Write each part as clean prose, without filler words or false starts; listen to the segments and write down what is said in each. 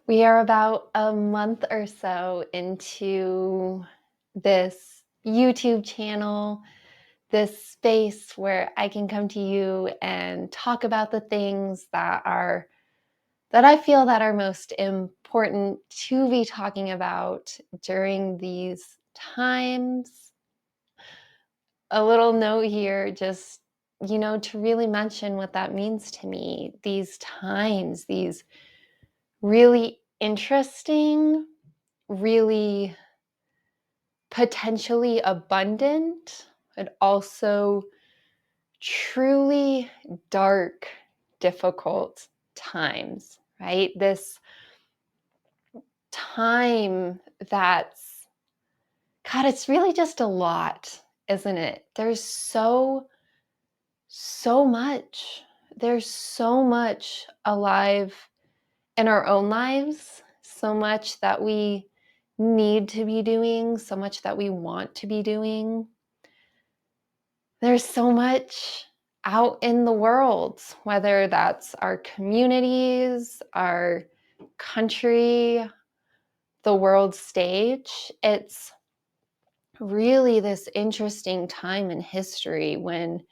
We are about a month or so into this YouTube channel, this space where I can come to you and talk about the things that I feel that are most important to be talking about during these times. A little note here, just, to really mention what that means to me. These times, these really interesting, really potentially abundant, but also truly dark, difficult times, right? This time that's, God, it's really just a lot, isn't it? There's so much. There's so much alive in our own lives, so much that we need to be doing, so much that we want to be doing. There's so much out in the world, whether that's our communities, our country, the world stage. It's really this interesting time in history when,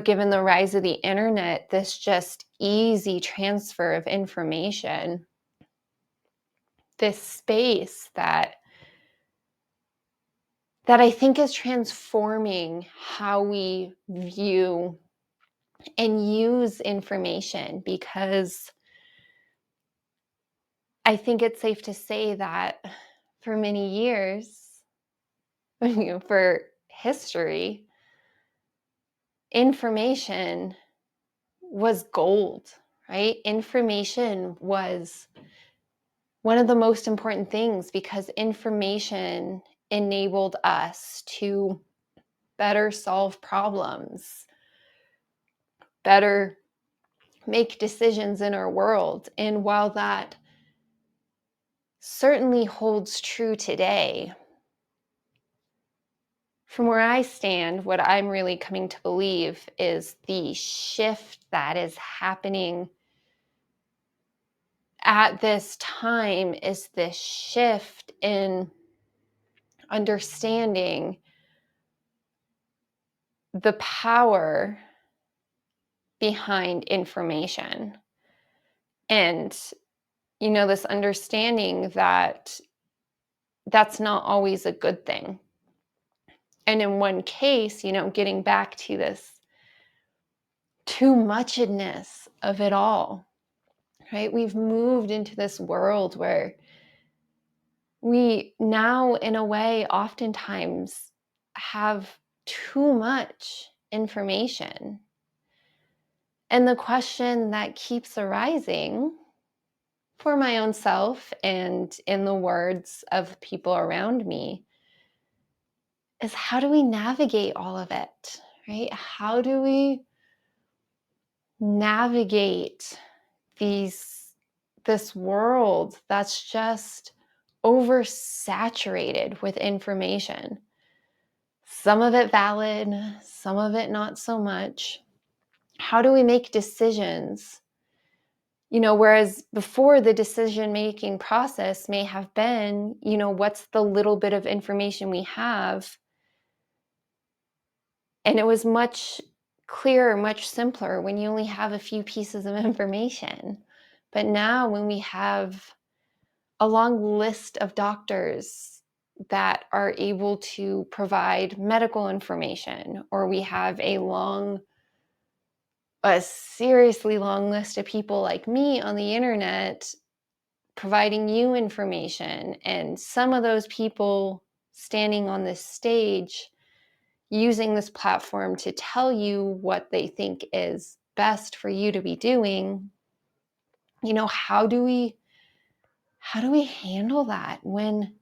given the rise of the internet, this just easy transfer of information, this space that I think is transforming how we view and use information, because I think it's safe to say that for many years, for history, information was gold, right? Information was one of the most important things because information enabled us to better solve problems, better make decisions in our world. And while that certainly holds true today, from where I stand, what I'm really coming to believe is the shift that is happening at this time is this shift in understanding the power behind information. And, this understanding that that's not always a good thing. And in one case, getting back to this too muchedness of it all, right? We've moved into this world where we now, in a way, oftentimes have too much information. And the question that keeps arising for my own self and in the words of people around me is, how do we navigate all of it, right? How do we navigate this world that's just oversaturated with information? Some of it valid, some of it not so much. How do we make decisions? Whereas before, the decision-making process may have been, what's the little bit of information we have? And it was much clearer, much simpler when you only have a few pieces of information. But now when we have a long list of doctors that are able to provide medical information, or we have a seriously long list of people like me on the internet providing you information, and some of those people standing on this stage using this platform to tell you what they think is best for you to be doing, how do we handle that when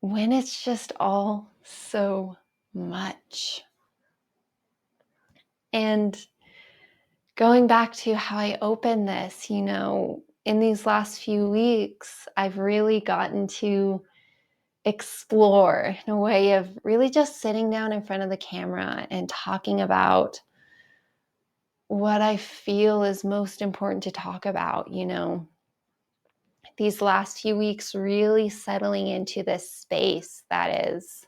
it's just all so much? And going back to how I opened this, in these last few weeks, I've really gotten to explore in a way of really just sitting down in front of the camera and talking about what I feel is most important to talk about, these last few weeks really settling into this space that is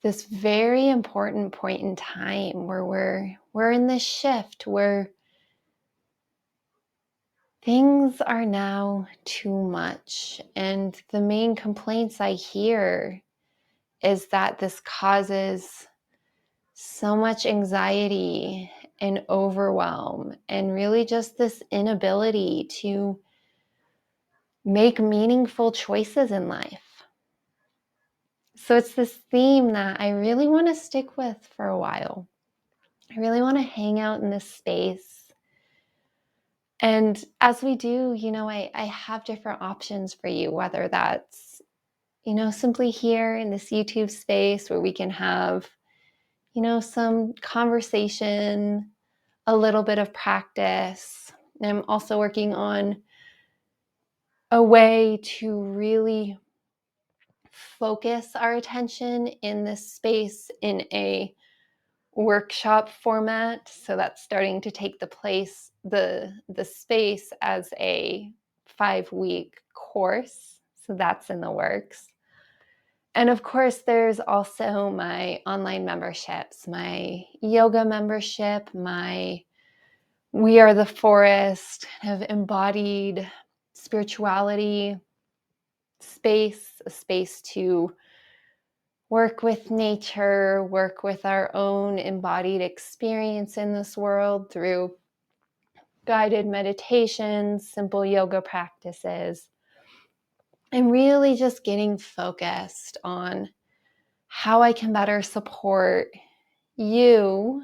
this very important point in time where we're in this shift where things are now too much. And the main complaints I hear is that this causes so much anxiety and overwhelm, and really just this inability to make meaningful choices in life. So it's this theme that I really want to stick with for a while. I really want to hang out in this space. And as we do, I have different options for you, whether that's, simply here in this YouTube space where we can have, some conversation, a little bit of practice. And I'm also working on a way to really focus our attention in this space in a workshop format. So that's starting to take the space as a 5-week course. So that's in the works. And of course, there's also my online memberships, my yoga membership, my We Are the Forest, kind of embodied spirituality space, a space to work with nature, work with our own embodied experience in this world through guided meditations, simple yoga practices, and really just getting focused on how I can better support you.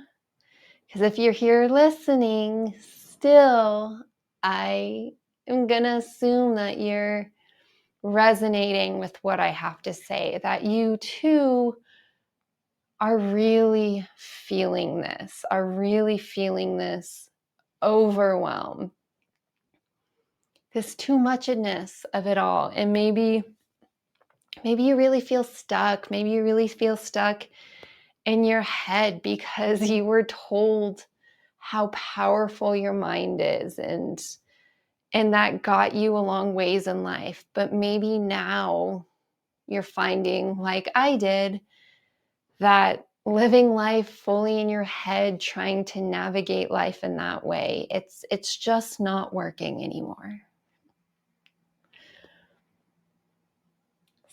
Because if you're here listening, still, I am going to assume that you're resonating with what I have to say, that you too are really feeling this, overwhelm, this too muchedness of it all. And maybe you really feel stuck. Maybe you really feel stuck in your head because you were told how powerful your mind is, and that got you a long ways in life. But maybe now you're finding, like I did, that living life fully in your head, trying to navigate life in that way, it's just not working anymore.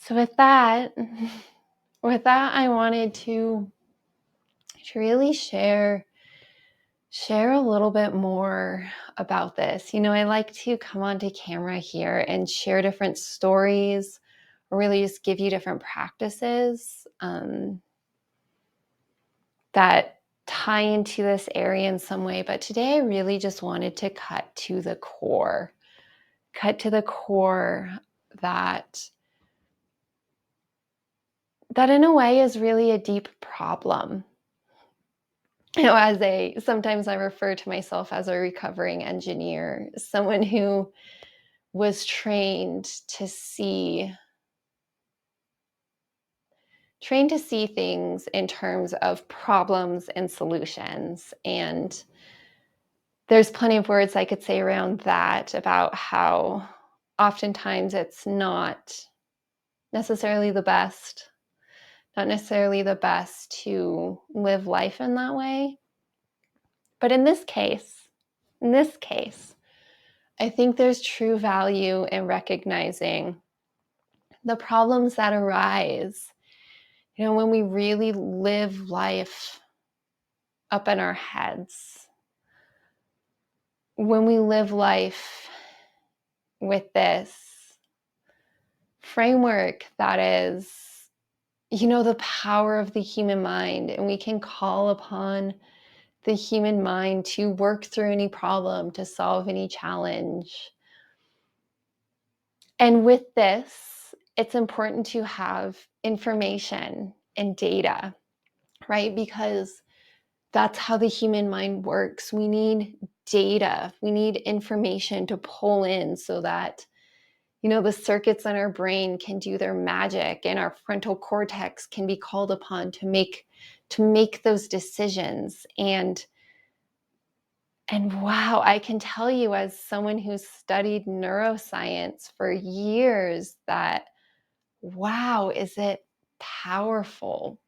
So with that, I wanted to really share a little bit more about this. I like to come onto camera here and share different stories, or really just give you different practices that tie into this area in some way. But today I really just wanted to cut to the core that in a way is really a deep problem. Sometimes I refer to myself as a recovering engineer, someone who was trained to see things in terms of problems and solutions. And there's plenty of words I could say around that, about how oftentimes it's not necessarily the best to live life in that way. But in this case, I think there's true value in recognizing the problems that arise, when we really live life up in our heads, when we live life with this framework that is, the power of the human mind, and we can call upon the human mind to work through any problem, to solve any challenge. And with this, it's important to have information and data, right? Because that's how the human mind works. We need data, we need information to pull in so that, the circuits in our brain can do their magic, and our frontal cortex can be called upon to make those decisions. And And wow, I can tell you as someone who's studied neuroscience for years that, wow, is it powerful.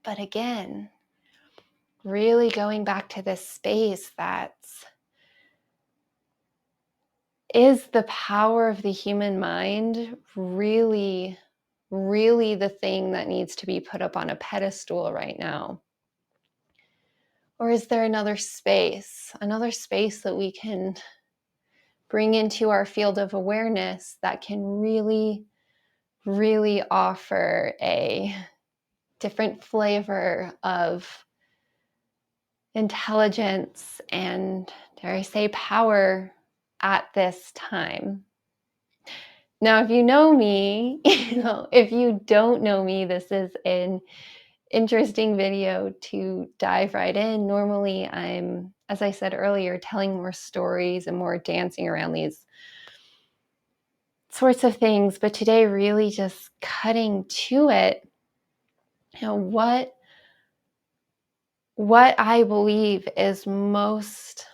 But again, really going back to this space that's, is the power of the human mind really, really the thing that needs to be put up on a pedestal right now? Or is there another space that we can bring into our field of awareness that can really, really offer a different flavor of intelligence and, dare I say, power at this time? Now, if you know me, if you don't know me, this is an interesting video to dive right in. Normally, I'm, as I said earlier, telling more stories and more dancing around these sorts of things, but today really just cutting to it. What I believe is most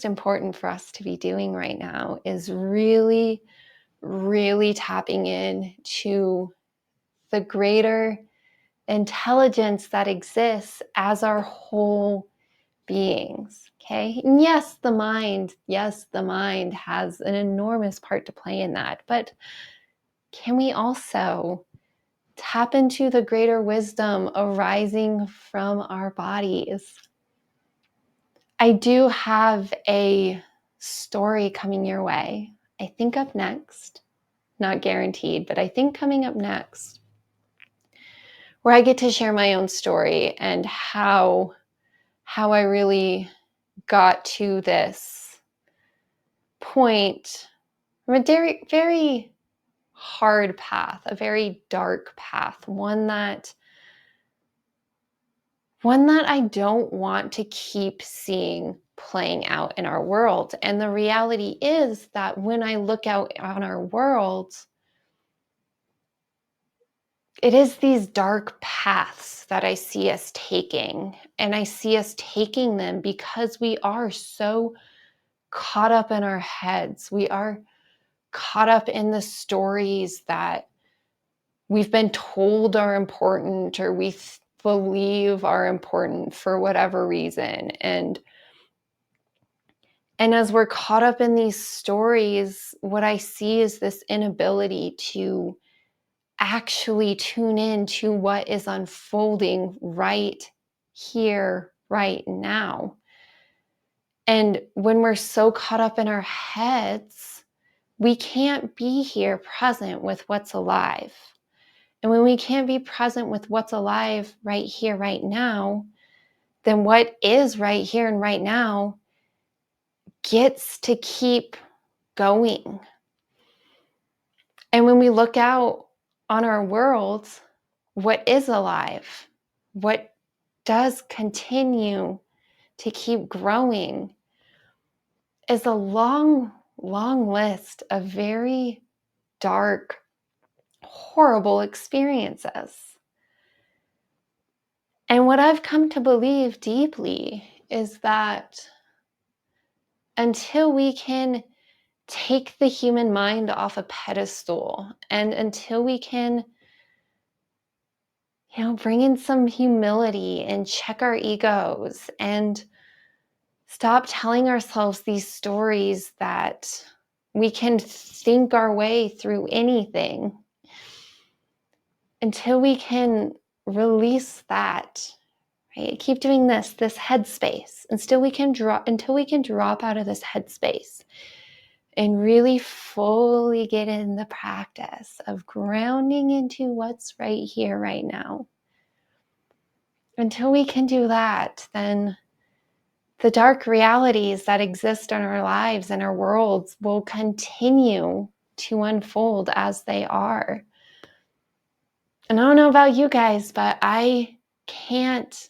important for us to be doing right now is really, really tapping in to the greater intelligence that exists as our whole beings. Okay. And yes, the mind has an enormous part to play in that. But can we also tap into the greater wisdom arising from our bodies? I do have a story coming your way. I think up next, not guaranteed, but I think coming up next, where I get to share my own story and how I really got to this point from a very, very hard path, a very dark path, one that I don't want to keep seeing playing out in our world. And the reality is that when I look out on our world, it is these dark paths that I see us taking. And I see us taking them because we are so caught up in our heads. We are caught up in the stories that we've been told are important, or we believe are important for whatever reason. And as we're caught up in these stories, what I see is this inability to actually tune in to what is unfolding right here, right now. And when we're so caught up in our heads, we can't be here present with what's alive. And when we can't be present with what's alive right here, right now, then what is right here and right now gets to keep going. And when we look out on our world, what is alive, what does continue to keep growing, is a long, long list of very dark, horrible experiences. And what I've come to believe deeply is that until we can take the human mind off a pedestal, and until we can, bring in some humility and check our egos and stop telling ourselves these stories that we can think our way through anything, until we can release that, right? Keep doing this headspace until we can drop out of this headspace and really fully get in the practice of grounding into what's right here, right now. Until we can do that, then the dark realities that exist in our lives and our worlds will continue to unfold as they are. And I don't know about you guys, but I can't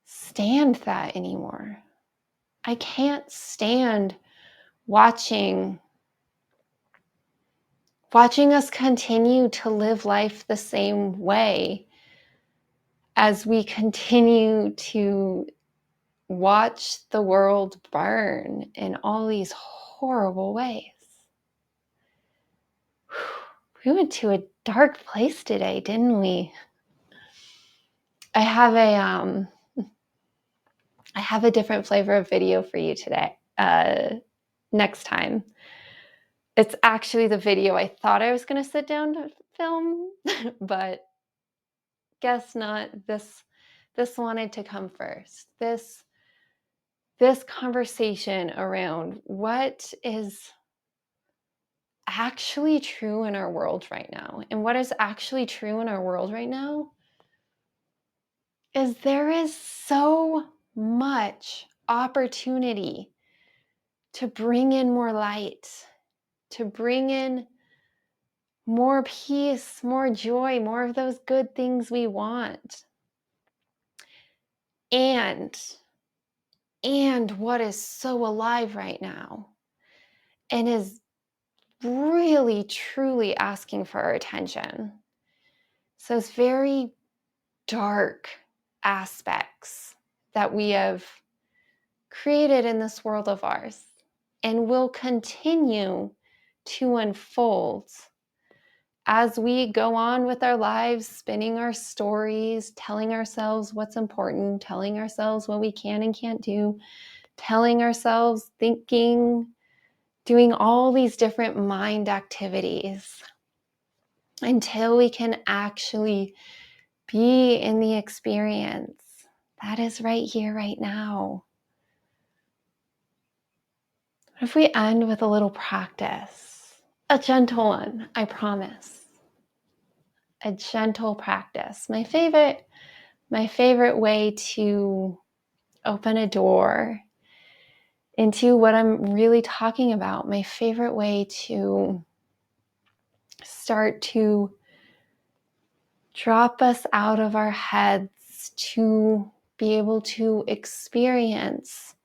stand that anymore. I can't stand watching us continue to live life the same way as we continue to watch the world burn in all these horrible ways. We went to a dark place today, didn't we? I have a different flavor of video for you today. Next time. It's actually the video I thought I was going to sit down to film, but guess not. This wanted to come first. This conversation around what is actually true in our world right now. And what is actually true in our world right now is there is so much opportunity to bring in more light, to bring in more peace, more joy, more of those good things we want. And what is so alive right now and is really, truly asking for our attention. So it's very dark aspects that we have created in this world of ours and will continue to unfold as we go on with our lives, spinning our stories, telling ourselves what's important, telling ourselves what we can and can't do, telling ourselves, thinking, doing all these different mind activities until we can actually be in the experience that is right here, right now. What if we end with a little practice? A gentle one, I promise. A gentle practice. My favorite way to open a door into what I'm really talking about. My favorite way to start to drop us out of our heads to be able to experience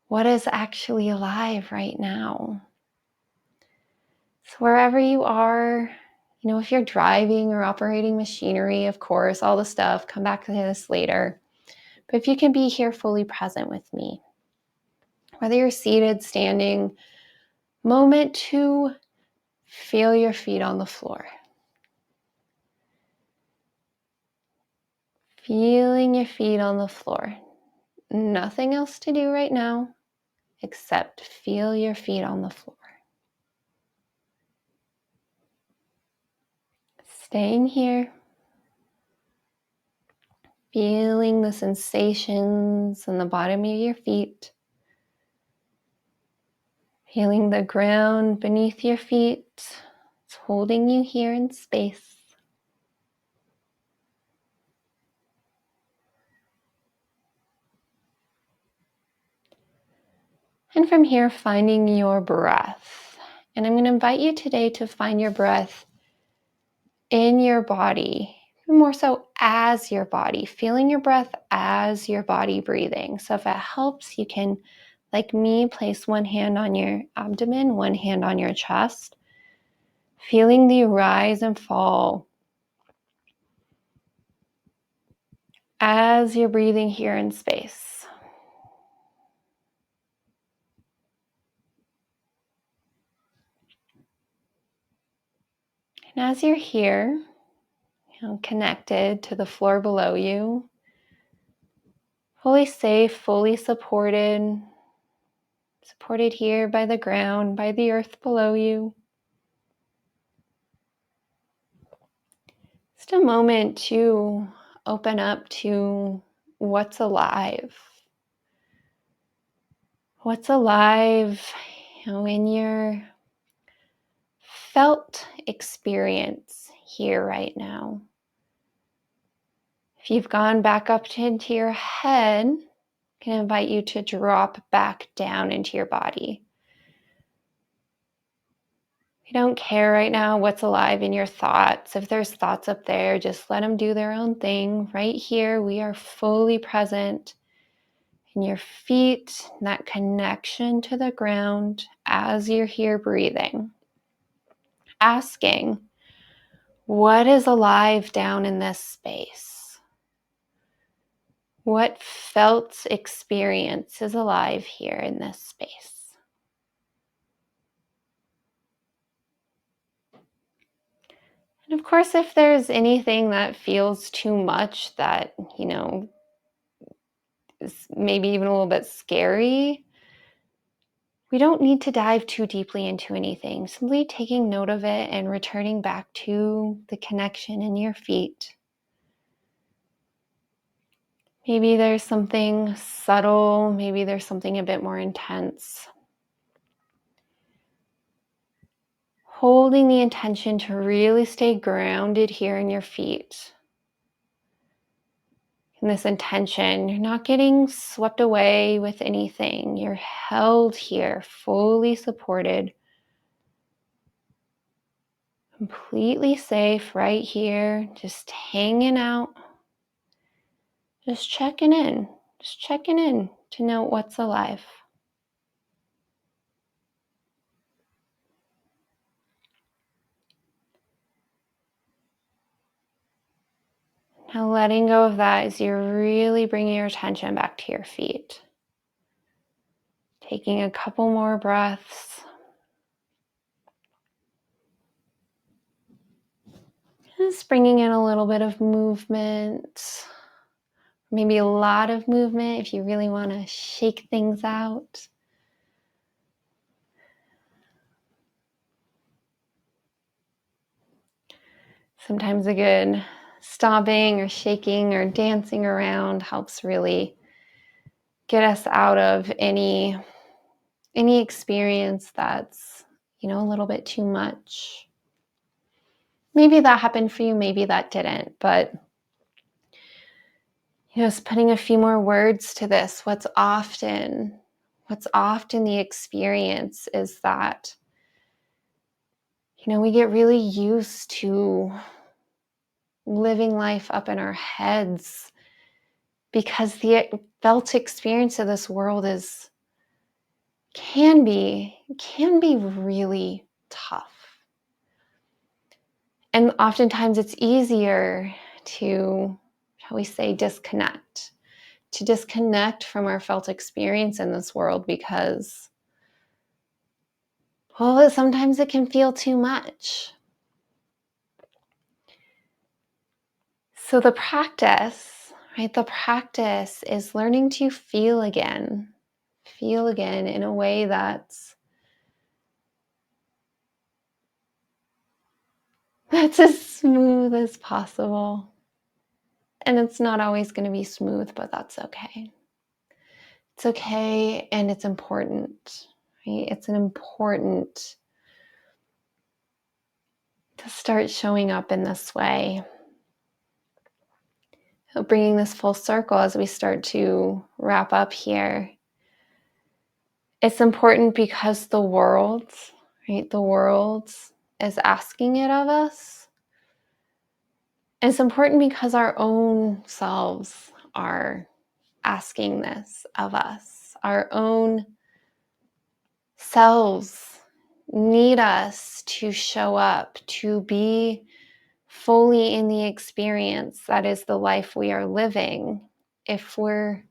what is actually alive right now. So wherever you are, if you're driving or operating machinery, of course, all the stuff, come back to this later. But if you can be here fully present with me, whether you're seated, standing, moment to feel your feet on the floor. Feeling your feet on the floor. Nothing else to do right now except feel your feet on the floor. Staying here. Feeling the sensations in the bottom of your feet. Feeling the ground beneath your feet. It's holding you here in space. And from here, finding your breath. And I'm going to invite you today to find your breath in your body, more so as your body, feeling your breath as your body breathing. So if it helps, you can, like me, place one hand on your abdomen, one hand on your chest, feeling the rise and fall as you're breathing here in space. And as you're here, connected to the floor below you, fully safe, fully supported here by the ground, by the earth below you. Just a moment to open up to what's alive. What's alive, in your felt experience here right now. If you've gone back up into your head, I can invite you to drop back down into your body. You don't care right now what's alive in your thoughts. If there's thoughts up there, just let them do their own thing. Right here, we are fully present in your feet, that connection to the ground as you're here breathing. Asking, what is alive down in this space? What felt experience is alive here in this space? And of course, if there's anything that feels too much that, is maybe even a little bit scary, we don't need to dive too deeply into anything. Simply taking note of it and returning back to the connection in your feet. Maybe there's something subtle, maybe there's something a bit more intense. Holding the intention to really stay grounded here in your feet. In this intention, you're not getting swept away with anything. You're held here, fully supported, completely safe right here, just hanging out, just checking in to know what's alive. Now letting go of that as you're really bringing your attention back to your feet. Taking a couple more breaths. Just bringing in a little bit of movement. Maybe a lot of movement if you really want to shake things out. Sometimes a good stomping or shaking or dancing around helps really get us out of any experience that's, a little bit too much. Maybe that happened for you, maybe that didn't, but just putting a few more words to this, what's often the experience is that, we get really used to living life up in our heads because the felt experience of this world can be really tough. And oftentimes it's easier to, shall we say, to disconnect from our felt experience in this world because, well, sometimes it can feel too much. So the practice is learning to feel again in a way that's as smooth as possible. And it's not always going to be smooth, but that's okay. It's okay, and it's important, right? It's important to start showing up in this way. So bringing this full circle as we start to wrap up here. It's important because the world, right? The world is asking it of us. And it's important because our own selves are asking this of us. Our own selves need us to show up, to be fully in the experience that is the life we are living, if we're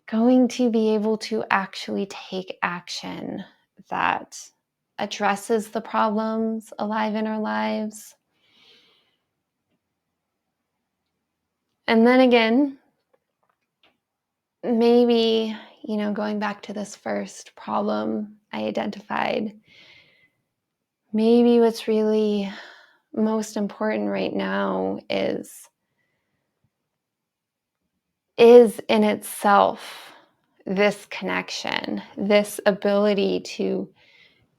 going to be able to actually take action that addresses the problems alive in our lives. And then again, maybe, going back to this first problem I identified, maybe what's really most important right now is in itself this connection, this ability to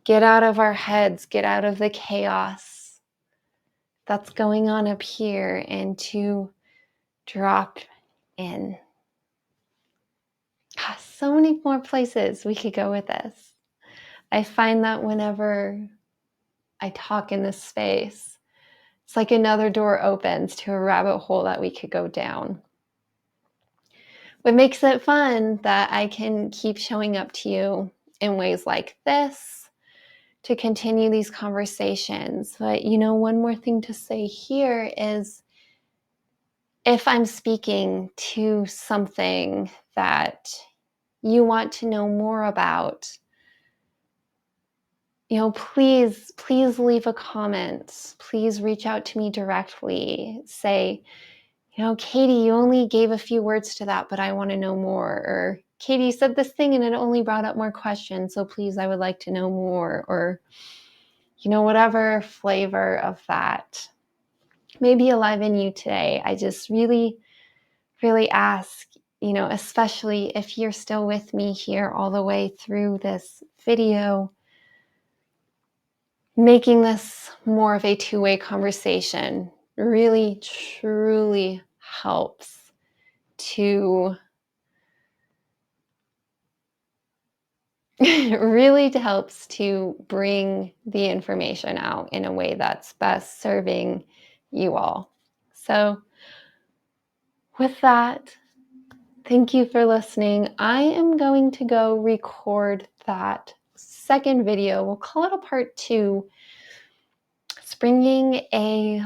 get out of our heads, get out of the chaos that's going on up here, and to drop in. Gosh, so many more places we could go with this. I find that whenever I talk in this space, it's like another door opens to a rabbit hole that we could go down. What makes it fun that I can keep showing up to you in ways like this to continue these conversations. But one more thing to say here is if I'm speaking to something that you want to know more about, please leave a comment. Please reach out to me directly. Say, Katie, you only gave a few words to that, but I want to know more. Or Katie, you said this thing and it only brought up more questions. So please, I would like to know more. Or, whatever flavor of that may be alive in you today. I just really, really ask, especially if you're still with me here all the way through this video, making this more of a two-way conversation really, truly helps to bring the information out in a way that's best serving you all. So with that, thank you for listening. I am going to go record that second video. We'll call it a part 2. It's bringing a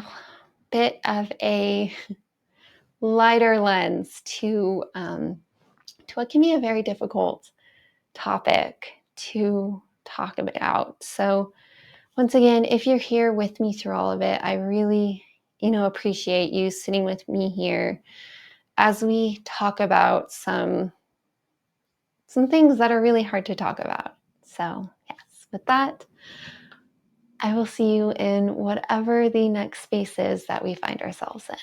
bit of a lighter lens to what can be a very difficult topic to talk about. So once again, if you're here with me through all of it, I really, appreciate you sitting with me here as we talk about some things that are really hard to talk about. So yes, with that, I will see you in whatever the next space is that we find ourselves in.